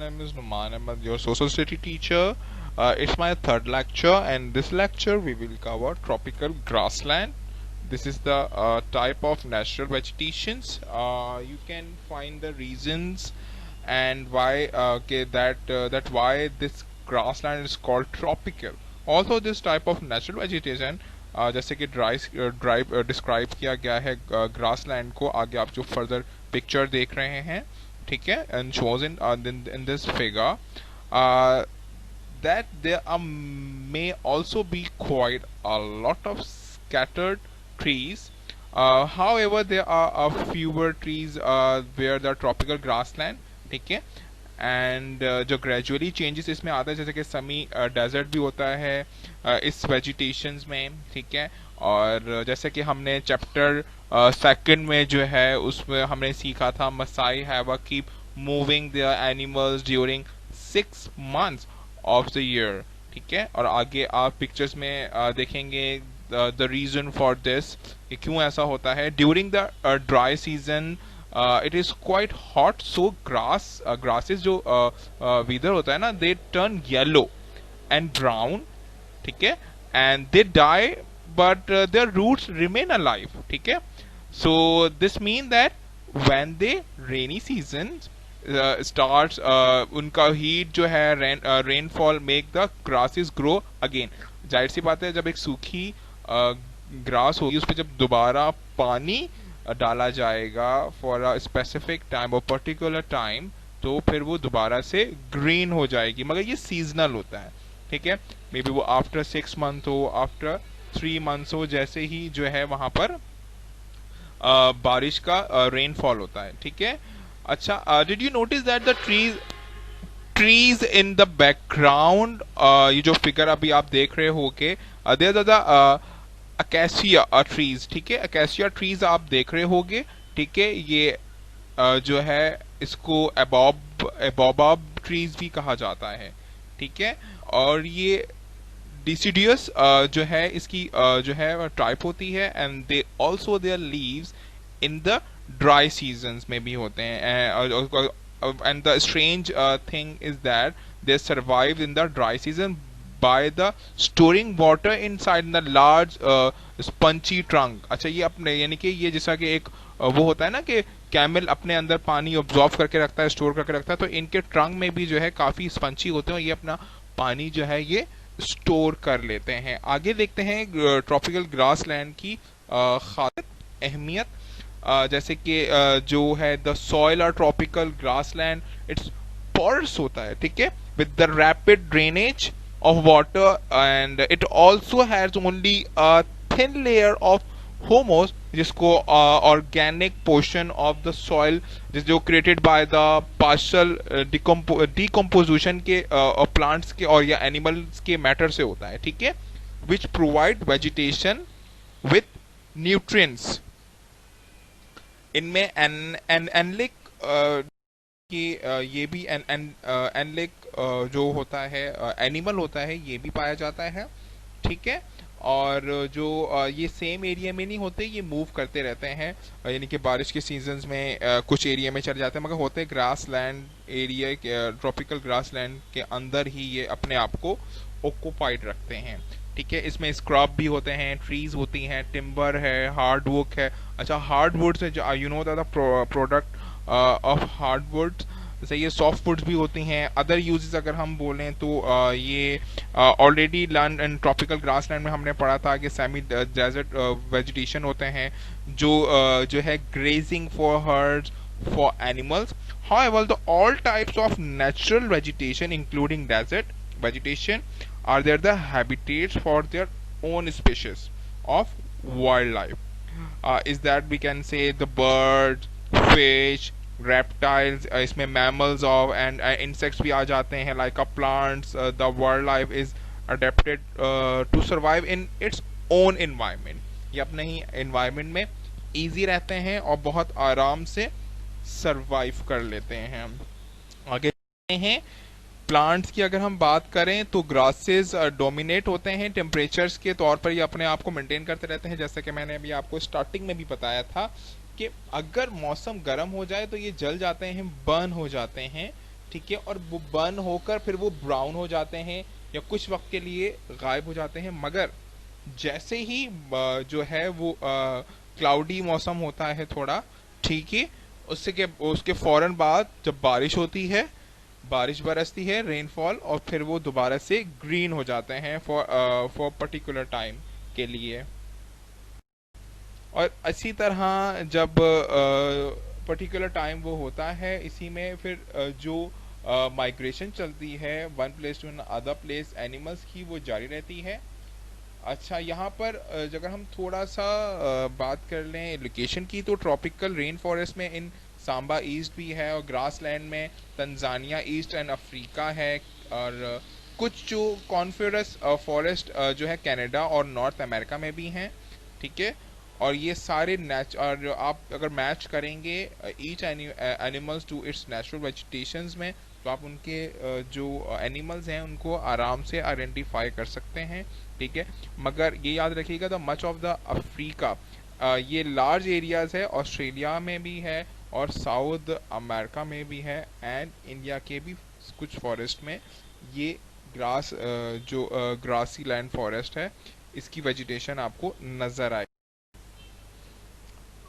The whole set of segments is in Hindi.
name is Numan Ahmed, your social study teacher. It's my third lecture, and this lecture we will cover tropical grassland. This is the type of natural vegetations. You can find the reasons and why that why this grassland is called tropical. Also, this type of natural vegetation जैसे कि ड्राइव डिस्क्राइब किया गया है ग्रासलैंड को, आगे आप जो फर्दर पिक्चर देख रहे हैं, ठीक है, and shows in this figure that there may also be quite a lot of scattered trees. However, there are a fewer trees where the tropical grassland, ठीक है, एंड जो ग्रेजुअली चेंजेस इसमें आता है, जैसे कि सेमी डेजर्ट भी होता है इस वेजिटेशंस में, ठीक है। और जैसे कि हमने चैप्टर सेकंड में जो है उसमें हमने सीखा था Maasai have keep moving their animals during 6 months of the year, ठीक है। और आगे आप पिक्चर्स में देखेंगे द रीजन फॉर दिस, क्यों ऐसा होता है। During the dry season it is quite hot, so grasses जो weather होता है ना, they turn yellow and brown, ठीक है, and they die, but their roots remain alive, ठीक है। So this mean that when the rainy season starts, उनका heat जो है rainfall make the grasses grow again। जाहिर सी बात है, जब एक सूखी ग्रास होगी उस पर जब दोबारा पानी डाला जाएगा फॉर अ स्पेसिफिक टाइम और पर्टिकुलर टाइम, तो फिर वो दोबारा से ग्रीन हो जाएगी, मगर ये सीजनल होता है, ठीक है। मे बी वो आफ्टर 6 months हो, आफ्टर 3 months हो, जैसे ही जो है वहां पर बारिश का रेनफॉल होता है, ठीक है। अच्छा, did you notice that the trees in the background, ये जो फिगर अभी आप देख रहे हो के देयर द अकेसिया ट्रीज, ठीक है। अकेसिया ट्रीज आप देख रहे होगे, ठीक है। ये जो है इसको एबोबाब ट्रीज भी कहा जाता है, ठीक है। और ये डिसिडियस जो है इसकी जो है टाइप होती है, and they also there leaves in the dry seasons में भी होते हैं। And the strange thing is that they survive in the dry season by the storing water inside the large spongy trunk। अच्छा, ये अपने यानी कि ये जैसा कि एक वो होता है ना कि कैमल अपने अंदर पानी ऑब्जॉर्व करके रखता है, स्टोर करके रखता है, तो इनके ट्रंक में भी जो है काफी स्पंची होते हैं, ये अपना पानी जो है ये स्टोर कर लेते हैं। आगे देखते हैं ट्रॉपिकल ग्रासलैंड की खास अहमियत, जैसे कि जो है द सॉइल और ट्रॉपिकल ग्रासलैंड इट्स पोरस होता है, ठीक है, with the rapid drainage of water, and it also has only a thin layer of humus, जिसको organic portion of the soil जो created by the partial decomposition के plants के और या animals के matter से होता है, ठीक है, which provide vegetation with nutrients। इनमें एनलिक कि ये भी एनलिक जो होता है एनिमल होता है, ये भी पाया जाता है, ठीक है। और जो ये सेम एरिया में नहीं होते, ये मूव करते रहते हैं, यानी कि बारिश के सीजन्स में कुछ एरिया में चले जाते हैं, मगर होते grass land area, tropical grass land के अंदर ही ये अपने आप को ऑक्यूपाइड रखते हैं, ठीक है। इसमें स्क्रब भी होते हैं, ट्रीज होती हैं, टिम्बर है, हार्डवुड है। अच्छा, हार्डवुड से you know the product of hardwood, जैसे ये सॉफ्ट वुड्स भी होती हैं। अदर यूजेस अगर हम बोलें तो ये already learn and tropical grassland में हमने पढ़ा था कि सेमी डेजर्ट वेजिटेशन होते हैं जो है grazing for herds for animals. However the all types of natural vegetation including desert vegetation are there the habitats for their own species of wildlife, is that we can say the birds, fish, reptiles, इसमें mammals of and insects भी आ जाते हैं, like a plants, the wildlife is adapted to survive in its own environment। ये अपने ही environment में easy रहते हैं और बहुत आराम से survive कर लेते हैं। आगे हैं प्लांट्स की अगर हम बात करें तो ग्रासेस डोमिनेट होते हैं टेम्परेचर्स के तौर पर, ये अपने आप को मेंटेन करते रहते हैं। जैसे कि मैंने अभी आपको स्टार्टिंग में भी बताया था कि अगर मौसम गर्म हो जाए तो ये जल जाते हैं, बर्न हो जाते हैं, ठीक है, और वो बर्न होकर फिर वो ब्राउन हो जाते हैं या कुछ वक्त के लिए गायब हो जाते हैं। मगर जैसे ही जो है वो क्लाउडी मौसम होता है थोड़ा, ठीक है, उसके फौरन बाद जब बारिश होती है, बारिश बरसती है, रेनफॉल, और फिर वो दोबारा से ग्रीन हो जाते हैं फॉर पर्टिकुलर टाइम के लिए। और इसी तरह जब पर्टिकुलर टाइम वो होता है, इसी में फिर जो माइग्रेशन चलती है one place to other place animals की, वो जारी रहती है। अच्छा, यहाँ पर अगर हम थोड़ा सा बात कर लें लोकेशन की, तो ट्रॉपिकल रेन फॉरेस्ट में इन सांबा ईस्ट भी है, और ग्रास लैंड में तंजानिया ईस्ट एंड अफ्रीका है, और कुछ जो कॉन्फिडस फॉरेस्ट जो है कनाडा और नॉर्थ अमेरिका में भी हैं। ठीक है, और ये सारे और आप अगर मैच करेंगे each animals to its natural vegetations में, तो आप उनके जो एनिमल्स हैं उनको आराम से आइडेंटिफाई कर सकते हैं। ठीक है, मगर ये याद रखिएगा the much of the Africa, ये लार्ज एरियाज है, ऑस्ट्रेलिया में भी है और साउथ अमेरिका में भी है, एंड इंडिया के भी कुछ फॉरेस्ट में ये जो ग्रासी लैंड फॉरेस्ट है, इसकी वेजिटेशन आपको नजर आए।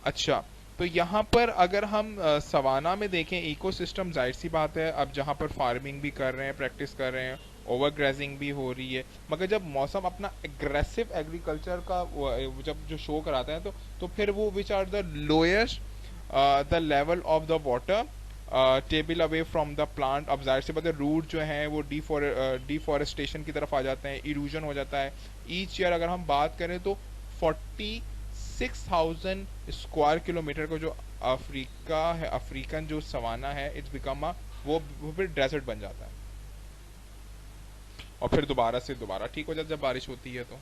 अच्छा, तो यहाँ पर अगर हम सवाना में देखें इकोसिस्टम, जाहिर सी बात है अब जहाँ पर फार्मिंग भी कर रहे हैं, प्रैक्टिस कर रहे हैं, ओवर ग्रेजिंग भी हो रही है, मगर जब मौसम अपना एग्रेसिव एग्रीकल्चर का जब जो शो कराता है, तो फिर वो which are the lowest the level of the water table away from the plant. अब जाहिर सी बात है रूट जो है वो डिफॉरेस्टेशन की तरफ आ जाते हैं, इरूजन हो जाता है। ईच ईयर अगर हम बात करें तो 46,000 स्क्वायर किलोमीटर को जो अफ्रीका है, अफ्रीकन जो सवाना है, इट्स बिकम वो फिर डेजर्ट बन जाता है, और फिर दोबारा से दोबारा ठीक हो जाता है जब बारिश होती है तो।